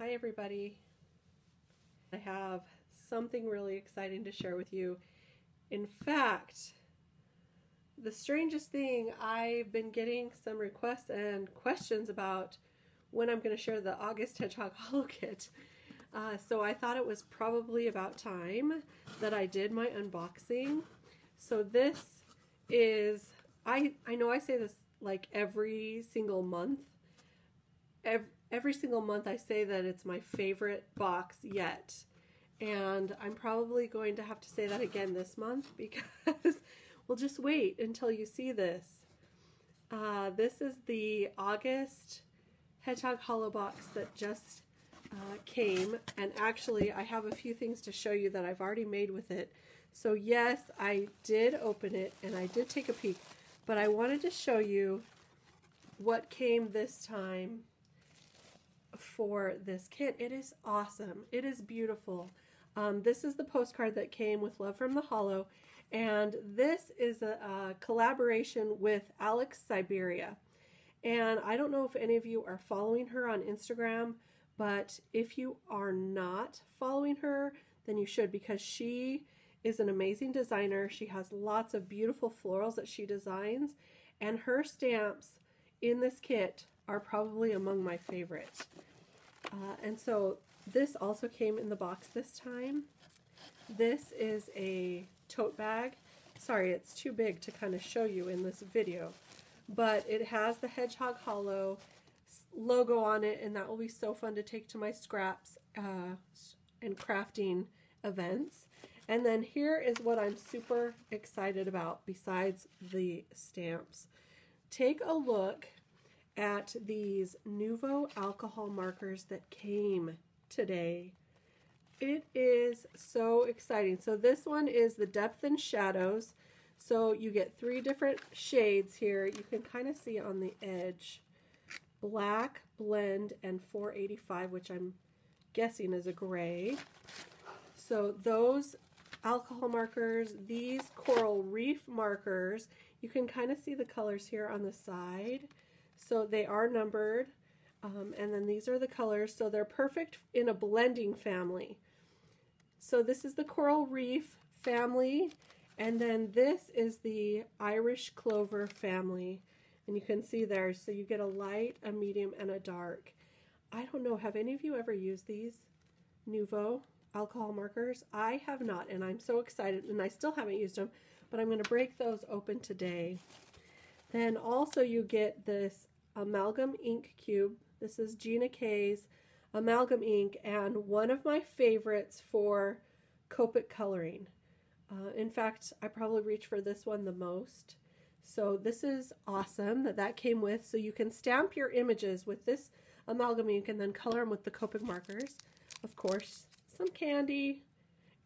Hi everybody. I have something really exciting to share with you. In fact, the strangest thing, I've been getting some requests and questions about when I'm going to share the August Hedgehog Hollow kit. So I thought it was probably about time that I did my unboxing. So this is, I know I say this like every single month. Every single month I say that it's my favorite box yet. And I'm probably going to have to say that again this month because we'll just wait until you see this. This is the August Hedgehog Hollow box that just came, and actually I have a few things to show you that I've already made with it. So yes, I did open it and I did take a peek, but I wanted to show you what came this time for this kit. It is awesome. It is beautiful. This is the postcard that came with Love from the Hollow, and this is a collaboration with Alex Syberia. And I don't know if any of you are following her on Instagram, but if you are not following her, then you should, because she is an amazing designer. She has lots of beautiful florals that she designs, and her stamps in this kit are probably among my favorites. And so this also came in the box this time. This is a tote bag. Sorry, it's too big to kind of show you in this video, but it has the Hedgehog Hollow logo on it, and that will be so fun to take to my scraps and crafting events. And then here is what I'm super excited about besides the stamps. Take a look at these Nuvo alcohol markers that came today. It is so exciting. So this one is the Depth and Shadows. So you get 3 different shades here. You can kind of see on the edge. Black, Blend, and 485, which I'm guessing is a gray. So those alcohol markers, these coral reef markers, you can kind of see the colors here on the side. So they are numbered, and then these are the colors. So they're perfect in a blending family. So this is the coral reef family, and then this is the Irish clover family. And you can see there, so you get a light, a medium, and a dark. I don't know, have any of you ever used these Nuvo alcohol markers? I have not, and I'm so excited, and I still haven't used them, but I'm going to break those open today. Then also you get this amalgam ink cube. This is Gina K's amalgam ink, and one of my favorites for Copic coloring. In fact, I probably reach for this one the most. So this is awesome that came with. So you can stamp your images with this amalgam ink and then color them with the Copic markers. Of course, some candy,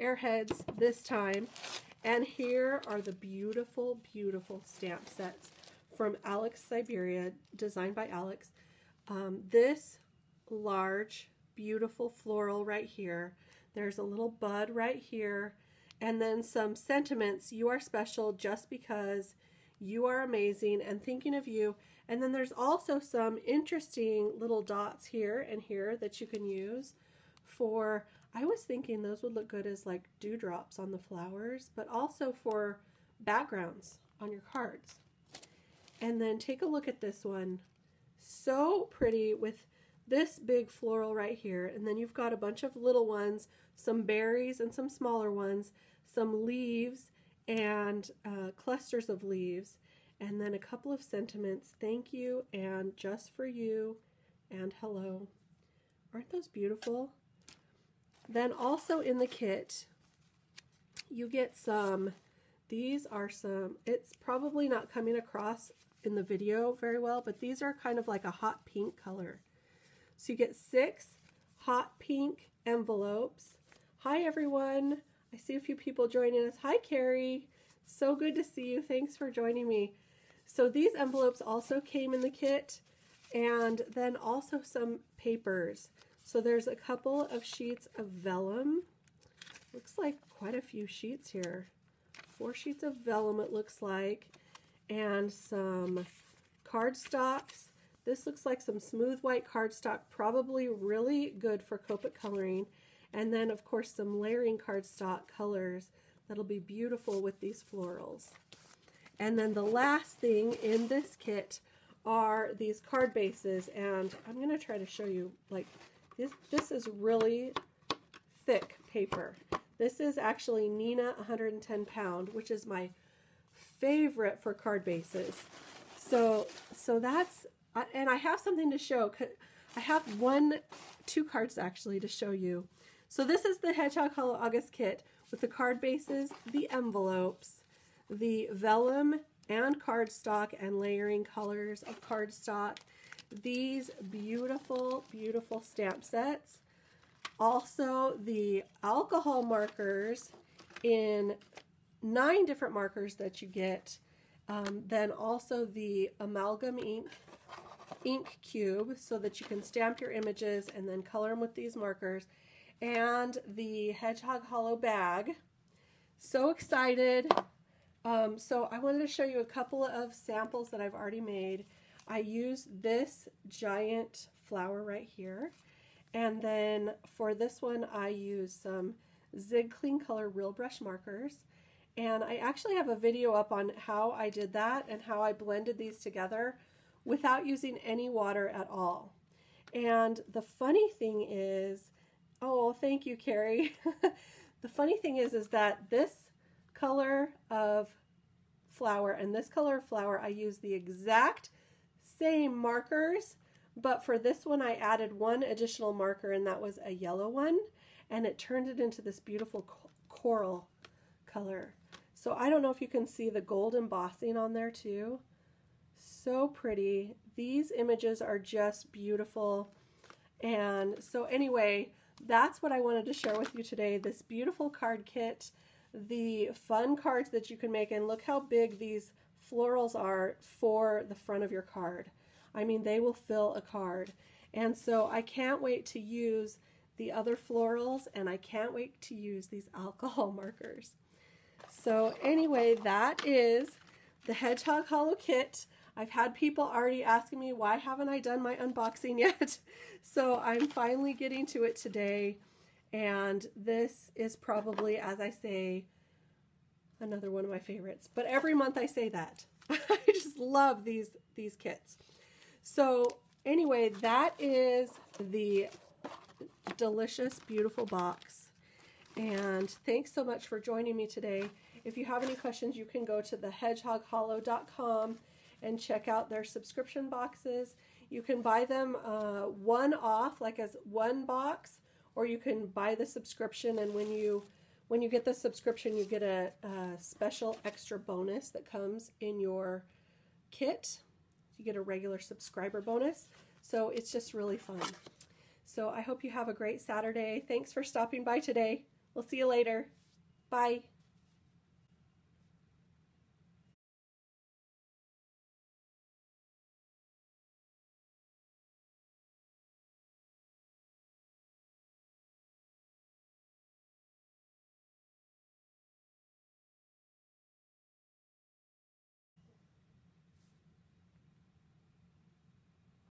airheads this time. And here are the beautiful, beautiful stamp sets from Alex Syberia, designed by Alex. This large, beautiful floral right here. There's a little bud right here. And then some sentiments. You are special just because you are amazing, and thinking of you. And then there's also some interesting little dots here and here that you can use for, I was thinking those would look good as like dewdrops on the flowers, but also for backgrounds on your cards. And then take a look at this one. So pretty with this big floral right here. And then you've got a bunch of little ones, some berries and some smaller ones, some leaves and clusters of leaves, and then a couple of sentiments. Thank you, and just for you, and hello. Aren't those beautiful? Then also in the kit, you get some, these are some, it's probably not coming across in the video very well, but these are kind of like a hot pink color. So you get 6 hot pink envelopes. Hi everyone. I see a few people joining us. Hi Carrie. So good to see you. Thanks for joining me. So these envelopes also came in the kit, and then also some papers. So there's a couple of sheets of vellum. Looks like quite a few sheets here. 4 sheets of vellum it looks like, and some cardstocks. This looks like some smooth white cardstock, probably really good for Copic coloring. And then, of course, some layering cardstock colors that'll be beautiful with these florals. And then the last thing in this kit are these card bases. And I'm going to try to show you, like, this is really thick paper. This is actually Nina 110 pound, which is my favorite for card bases. So that's, and I have something to show. I have two cards actually to show you. So this is the Hedgehog Hollow August kit with the card bases, the envelopes, the vellum and cardstock and layering colors of cardstock, these beautiful, beautiful stamp sets, also the alcohol markers in 9 different markers that you get, then also the amalgam ink cube so that you can stamp your images and then color them with these markers, and the Hedgehog Hollow bag. So excited. So I wanted to show you a couple of samples that I've already made. I used this giant flower right here, and then for this one I used some Zig Clean Color Real Brush markers, and I actually have a video up on how I did that and how I blended these together without using any water at all. And the funny thing is, oh, thank you, Carrie. The funny thing is that this color of flower and this color of flower, I use the exact same markers, but for this one I added one additional marker, and that was a yellow one, and it turned it into this beautiful coral color. So I don't know if you can see the gold embossing on there too. So pretty. These images are just beautiful. And so anyway, that's what I wanted to share with you today. This beautiful card kit, the fun cards that you can make, and look how big these florals are for the front of your card. I mean, they will fill a card. And so I can't wait to use the other florals, and I can't wait to use these alcohol markers. So anyway, that is the Hedgehog Hollow kit. I've had people already asking me, why haven't I done my unboxing yet? So I'm finally getting to it today. And this is probably, as I say, another one of my favorites. But every month I say that. I just love these kits. So anyway, that is the delicious, beautiful box. And thanks so much for joining me today. If you have any questions, you can go to thehedgehoghollow.com and check out their subscription boxes. You can buy them one off, like as one box, or you can buy the subscription, and when you get the subscription, you get a special extra bonus that comes in your kit. You get a regular subscriber bonus. So it's just really fun. So I hope you have a great Saturday. Thanks for stopping by today. We'll see you later. Bye.